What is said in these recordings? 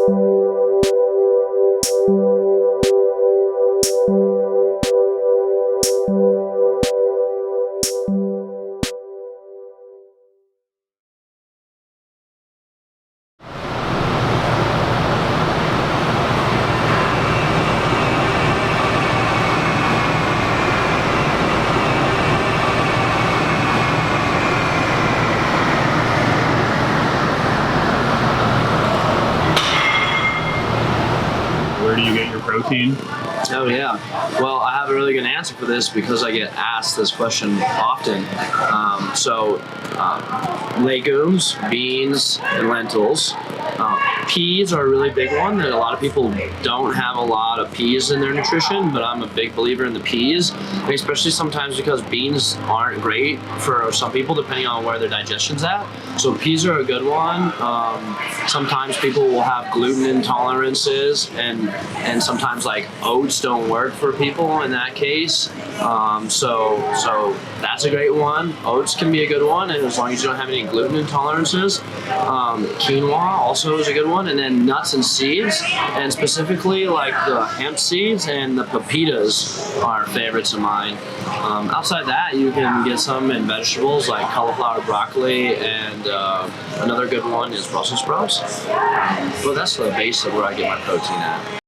Where do you get your protein? Oh yeah, well I have a really good answer for this because I get asked this question often. Legumes, beans, and lentils. Peas are a really big one that a lot of people don't have a lot of peas in their nutrition, but I'm a big believer in the peas, especially sometimes because beans aren't great for some people depending on where their digestion's at. So peas are a good one. Sometimes people will have gluten intolerances, and sometimes like oats don't work for people in that case. So that's a great one. Oats can be a good one, and as long as you don't have any gluten intolerances. Quinoa also is a good one, and then nuts and seeds, and specifically like the hemp seeds and the pepitas are favorites of mine. Outside that, you can get some in vegetables like cauliflower, broccoli, and another good one is Brussels sprouts. Well, that's the base of where I get my protein at.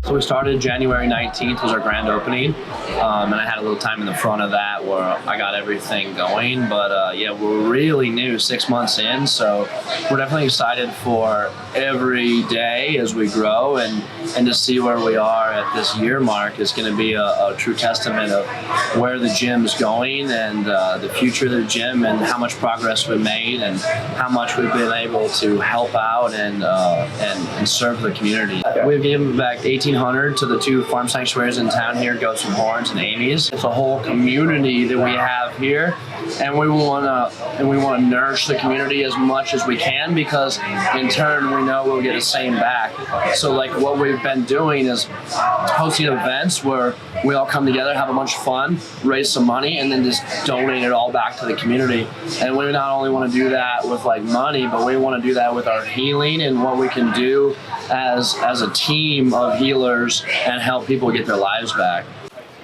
So we started January 19th was our grand opening, and I had a little time in the front of that where I got everything going, but yeah, we're really new, 6 months in, so we're definitely excited for every day as we grow, and to see where we are at this year mark is going to be a true testament of where the gym's going and the future of the gym and how much progress we've made and how much we've been able to help out and serve the community. We've given back $1,800 to the 2 farm sanctuaries in town here, Goats and Horns and Amy's. It's a whole community that we have here, and we want to nourish the community as much as we can, because in turn we know we'll get the same back. So like what we've been doing is hosting events where we all come together, have a bunch of fun, raise some money, and then just donate it all back to the community. And we not only want to do that with like money, but we want to do that with our healing and what we can do as a team of healers and help people get their lives back.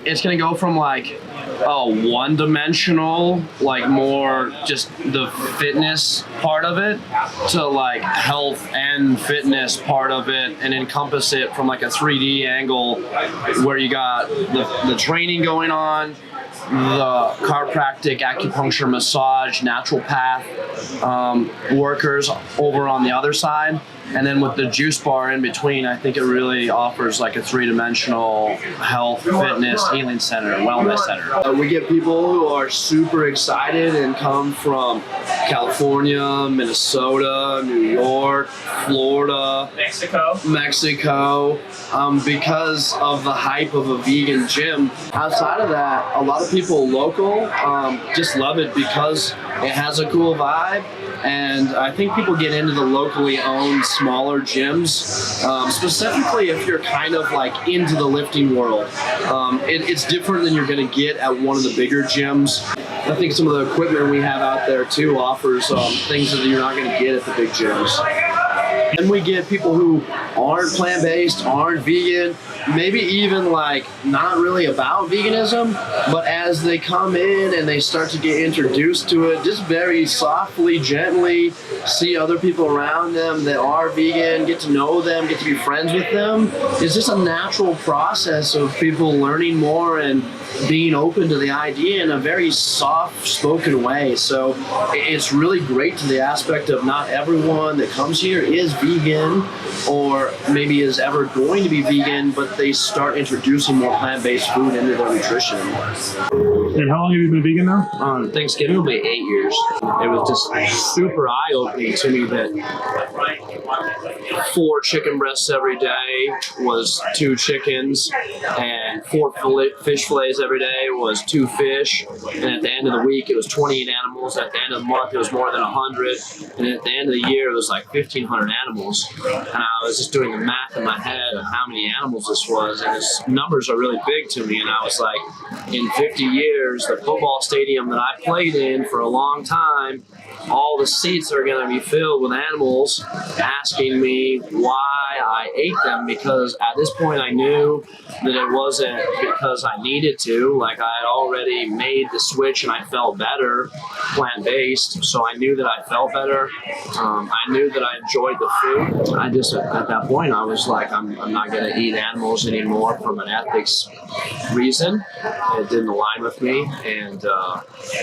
It's gonna go from like one-dimensional, like more just the fitness part of it, to like health and fitness part of it, and encompass it from like a 3D angle where you got the training going on, the chiropractic, acupuncture, massage, naturopath workers over on the other side. And then with the juice bar in between, I think it really offers like a 3-dimensional health, fitness, healing center, wellness center. We get people who are super excited and come from California, Minnesota, New York, Florida, Mexico, because of the hype of a vegan gym. Outside of that, a lot of people local just love it because it has a cool vibe. And I think people get into the locally owned smaller gyms, specifically if you're kind of like into the lifting world. It's different than you're going to get at one of the bigger gyms. I think some of the equipment we have out there too offers things that you're not going to get at the big gyms. And we get people who aren't plant-based, aren't vegan, maybe even like not really about veganism, but as they come in and they start to get introduced to it, just very softly, gently see other people around them that are vegan, get to know them, get to be friends with them. It's just a natural process of people learning more and being open to the idea in a very soft-spoken way. So it's really great to the aspect of not everyone that comes here is vegan or maybe is ever going to be vegan, but they start introducing more plant-based food into their nutrition. And how long have you been vegan now? On Thanksgiving will be 8 years. It was just super eye-opening to me that 4 chicken breasts every day was 2 chickens, and 4 fish fillets every day was 2 fish. And at the end of the week, it was 28 animals. At the end of the month, it was more than 100. And at the end of the year, it was like 1,500 animals. And I was just doing the math in my head of how many animals this was, and its numbers are really big to me. And I was like, in 50 years, the football stadium that I played in for a long time, all the seats are going to be filled with animals asking me why I ate them, because at this point I knew that it wasn't because I needed to. Like, I had already made the switch and I felt better plant-based, so I knew that I felt better. I knew that I enjoyed the food. I just, at that point, I was like, I'm not going to eat animals anymore from an ethics reason. It didn't align with me, and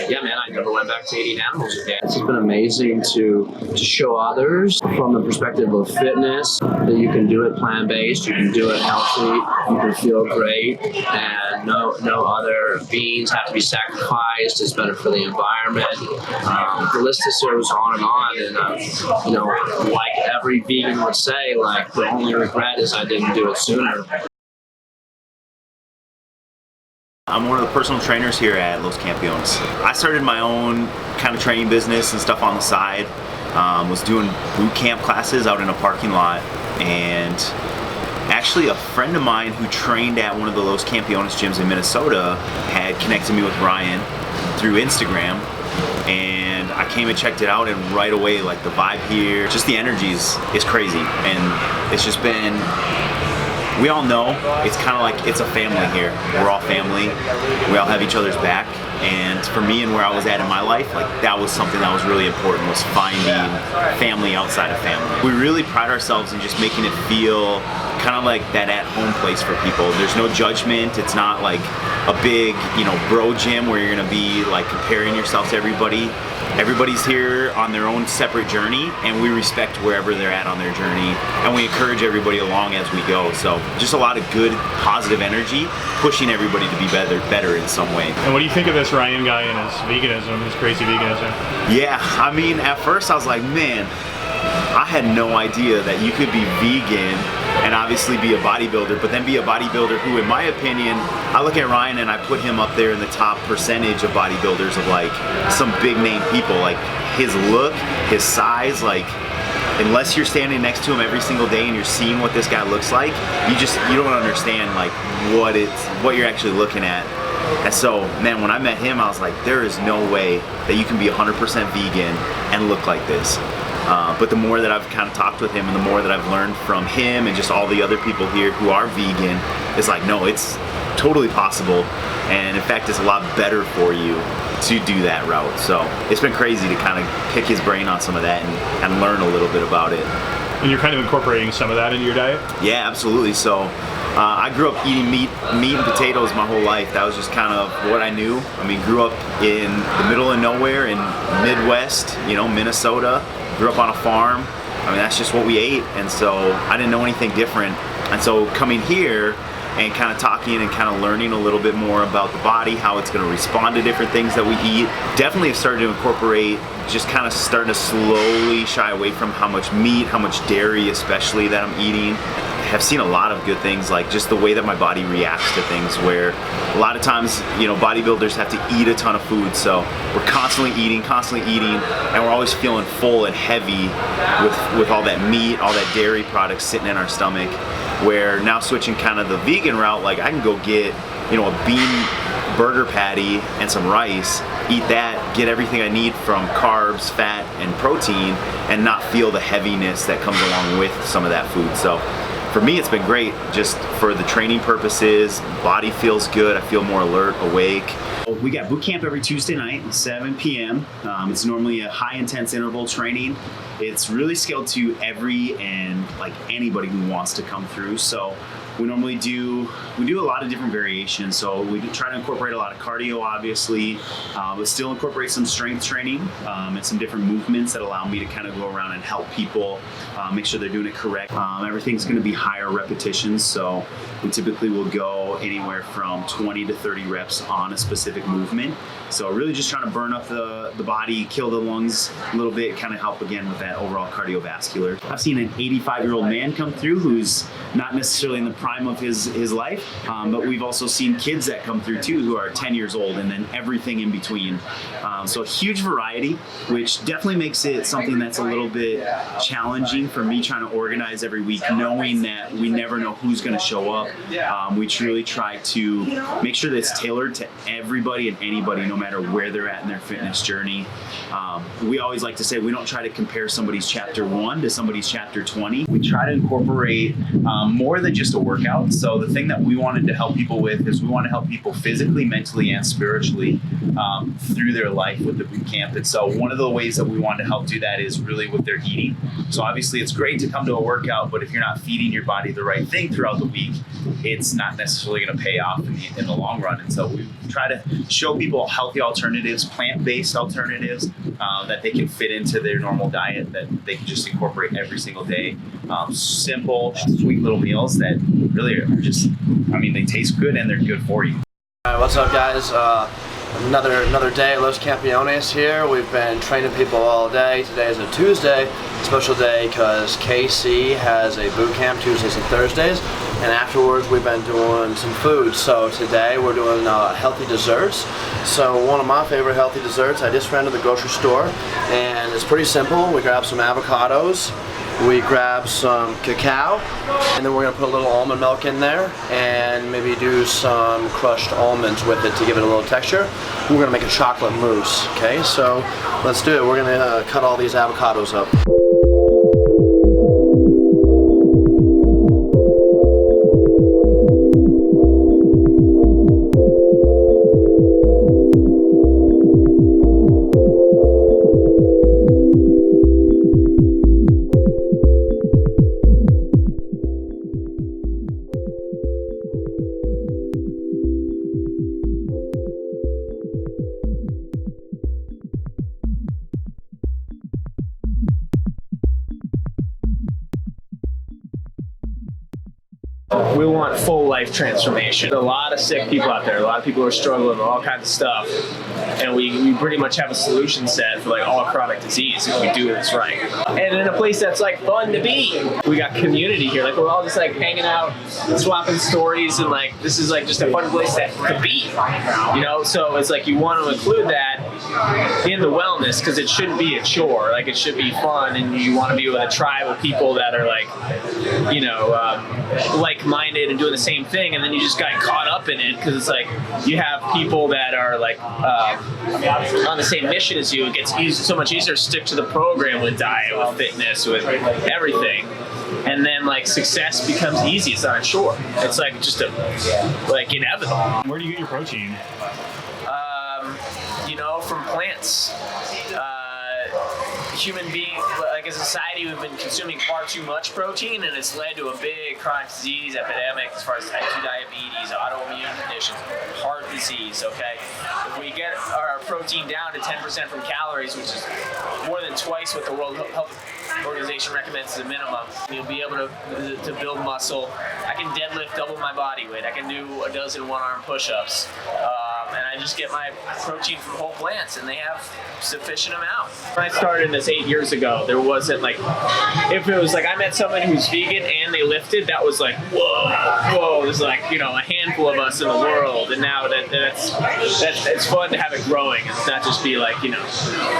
yeah, man, I never went back to eating animals again. It's been amazing to show others from the perspective of fitness that you can do it plant-based, you can do it healthy, you can feel great, and no other beings have to be sacrificed. It's better for the environment. The list just goes on, and you know, like every vegan would say, like, the only regret is I didn't do it sooner. I'm one of the personal trainers here at Los Campeones. I started my own kind of training business and stuff on the side. Was doing boot camp classes out in a parking lot, and actually a friend of mine who trained at one of the Los Campeones gyms in Minnesota had connected me with Ryan through Instagram, and I came and checked it out, and right away, like, the vibe here, just the energy is crazy, and it's just been, we all know, it's kind of like it's a family here. We're all family. We all have each other's back. And for me and where I was at in my life, like, that was something that was really important, was finding family outside of family. We really pride ourselves in just making it feel kind of like that at-home place for people. There's no judgment. It's not like a big, you know, bro gym where you're gonna be like comparing yourself to everybody. Everybody's here on their own separate journey, and we respect wherever they're at on their journey, and we encourage everybody along as we go. So just a lot of good, positive energy, pushing everybody to be better in some way. And what do you think of this Ryan guy and his veganism, his crazy veganism? Yeah, I mean, at first I was like, man, I had no idea that you could be vegan and obviously be a bodybuilder, but then be a bodybuilder who, in my opinion, I look at Ryan and I put him up there in the top percentage of bodybuilders of like some big name people. Like, his look, his size, like, unless you're standing next to him every single day and you're seeing what this guy looks like, you don't understand like what you're actually looking at. And so, man, when I met him, I was like, there is no way that you can be 100% vegan and look like this. But the more that I've kind of talked with him and the more that I've learned from him and just all the other people here who are vegan, it's like, no, it's totally possible. And in fact, it's a lot better for you to do that route. So it's been crazy to kind of pick his brain on some of that and learn a little bit about it. And you're kind of incorporating some of that into your diet? Yeah, absolutely. So I grew up eating meat and potatoes my whole life. That was just kind of what I knew. I mean, grew up in the middle of nowhere in Midwest, you know, Minnesota. Grew up on a farm. I mean, that's just what we ate. And so I didn't know anything different. And so coming here and kind of talking and kind of learning a little bit more about the body, how it's going to respond to different things that we eat, definitely have started to incorporate, just kind of starting to slowly shy away from how much meat, how much dairy especially that I'm eating. Have seen a lot of good things, like just the way that my body reacts to things, where a lot of times, you know, bodybuilders have to eat a ton of food, so we're constantly eating, and we're always feeling full and heavy with all that meat, all that dairy products sitting in our stomach. Where now switching kind of the vegan route, like I can go get, you know, a bean burger patty and some rice, eat that, get everything I need from carbs, fat, and protein, and not feel the heaviness that comes along with some of that food. So for me, it's been great just for the training purposes. Body feels good. I feel more alert, awake. We got boot camp every Tuesday night at 7 p.m. It's normally a high intense interval training. It's really scaled to every and like anybody who wants to come through. So we normally do a lot of different variations. So we try to incorporate a lot of cardio, obviously, but still incorporate some strength training and some different movements that allow me to kind of go around and help people make sure they're doing it correct. Everything's going to be higher repetitions, so we typically will go go anywhere from 20 to 30 reps on a specific movement. So really just trying to burn up the body, kill the lungs a little bit, kind of help again with that overall cardiovascular. I've seen an 85-year-old man come through who's not necessarily in the prime of his life, but we've also seen kids that come through too who are 10 years old, and then everything in between. So a huge variety, which definitely makes it something that's a little bit challenging for me trying to organize every week, knowing that we never know who's going to show up. We truly try to make sure that it's tailored to everybody and anybody, no matter where they're at in their fitness journey. We always like to say we don't try to compare somebody's chapter 1 to somebody's chapter 20. We try to incorporate more than just a workout. So the thing that we wanted to help people with is we want to help people physically, mentally, and spiritually through their life with the boot camp. And so one of the ways that we want to help do that is really with their eating. So obviously it's great to come to a workout, but if you're not feeding your body the right thing throughout the week, it's not necessarily going to pay off in the long run. And so we try to show people healthy alternatives, plant-based alternatives that they can fit into their normal diet, that they can just incorporate every single day. Simple, sweet little meals that really are just, I mean, they taste good and they're good for you. All right, what's up, guys? Another day at Los Campeones here. We've been training people all day. Today is a Tuesday, special day because KC has a boot camp Tuesdays and Thursdays, and afterwards we've been doing some food. So today we're doing healthy desserts. So one of my favorite healthy desserts, I just ran to the grocery store, and it's pretty simple. We grab some avocados, we grab some cacao, and then we're gonna put a little almond milk in there and maybe do some crushed almonds with it to give it a little texture. We're gonna make a chocolate mousse, okay? So let's do it. We're gonna cut all these avocados up. We want full life transformation. A lot of sick people out there, a lot of people who are struggling with all kinds of stuff, and we pretty much have a solution set for like all chronic disease if we do this right. And in a place that's like fun to be. We got community here, like we're all just like hanging out, swapping stories, and like this is like just a fun place to be, you know? So it's like you want to include that in the wellness because it shouldn't be a chore, like it should be fun, and you want to be with a tribe of people that are like, you know, like-minded and doing the same thing, and then you just got caught up in it because it's like you have people that are like on the same mission as you. It gets so much easier to stick to the program with diet, with fitness, with everything, and then like success becomes easy. It's not a chore. It's like just like inevitable. Where do you get your protein? You know, from plants. Human beings, like as a society, we've been consuming far too much protein, and it's led to a big chronic disease epidemic as far as type 2 diabetes, autoimmune conditions, heart disease, okay? If we get our protein down to 10% from calories, which is more than twice what the World Health Organization recommends as a minimum, you'll be able to build muscle. I can deadlift double my body weight. I can do a dozen one-arm push-ups. And I just get my protein from whole plants, and they have sufficient amount. When I started this 8 years ago, there wasn't like, if it was like I met someone who's vegan and they lifted, that was like, whoa, there's like, you know, a handful of us in the world, and now that's it's fun to have it growing and not just be like, you know,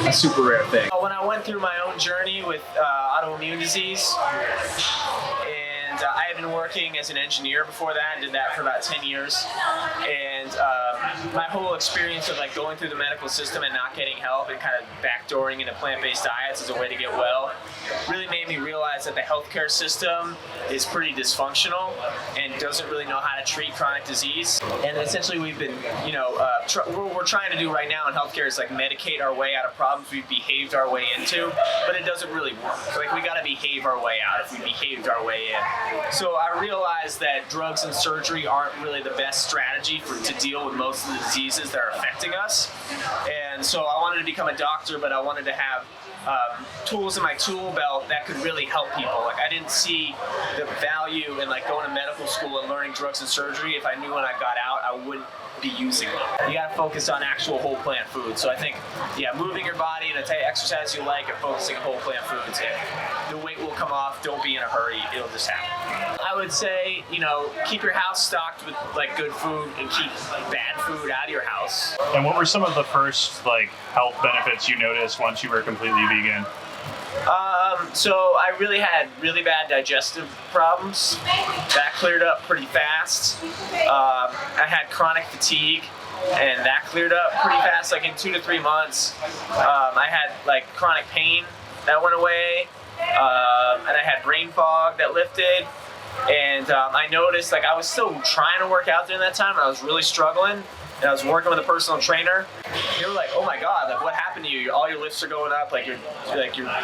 a super rare thing. When I went through my own journey with autoimmune disease, and I had been working as an engineer before that, and did that for about 10 years. And my whole experience of like going through the medical system and not getting help and kind of backdooring into plant-based diets as a way to get well really made me realize that the healthcare system is pretty dysfunctional and doesn't really know how to treat chronic disease. And essentially we've been, you know, what we're trying to do right now in healthcare is like medicate our way out of problems we've behaved our way into, but it doesn't really work. Like we got to behave our way out if we behaved our way in. So I realized that drugs and surgery aren't really the best strategy to deal with most of the diseases that are affecting us. And so I wanted to become a doctor, but I wanted to have tools in my tool belt that could really help people. Like, I didn't see the value in like going to medical school and learning drugs and surgery if I knew when I got out I wouldn't be using them. You gotta focus on actual whole plant food. So I think, yeah, moving your body and the type of exercise you like and focusing on whole plant foods, and the weight will come off. Don't be in a hurry. It'll just happen. I would say, you know, keep your house stocked with like good food and keep bad food out of your house. And what were some of the first like health benefits you noticed once you were completely vegan? So I really had really bad digestive problems. That cleared up pretty fast. I had chronic fatigue, and that cleared up pretty fast, like in 2 to 3 months. I had like chronic pain that went away, and I had brain fog that lifted. And I noticed, like, I was still trying to work out during that time, and I was really struggling. And I was working with a personal trainer. They were like, "Oh my God, like, what happened to you? All your lifts are going up. Like your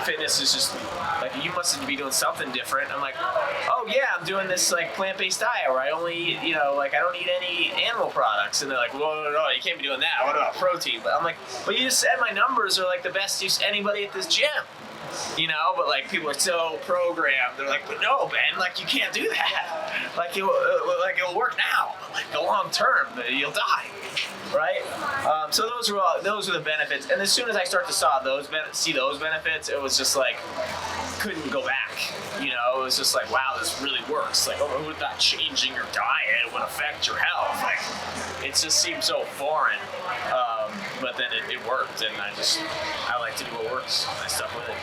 fitness is just like, you must be doing something different." I'm like, "Oh yeah, I'm doing this like plant-based diet where I only eat, you know, like I don't eat any animal products." And they're like, "Whoa, no, you can't be doing that. What about protein?" But I'm like, "But you just said my numbers are like the best use anybody at this gym." You know, but like people are so programmed. They're like, "But no, Ben, like you can't do that. Like it'll work now, but like the long term, you'll die, right?" So those are the benefits. And as soon as I start to see those benefits, it was just like couldn't go back. You know, it was just like, wow, this really works. Like, oh, would that changing your diet would affect your health? Like, it just seemed so foreign. But then it worked, and I like to do what works. I stuck with it.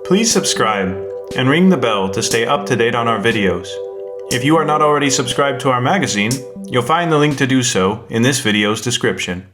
Please subscribe and ring the bell to stay up to date on our videos. If you are not already subscribed to our magazine, you'll find the link to do so in this video's description.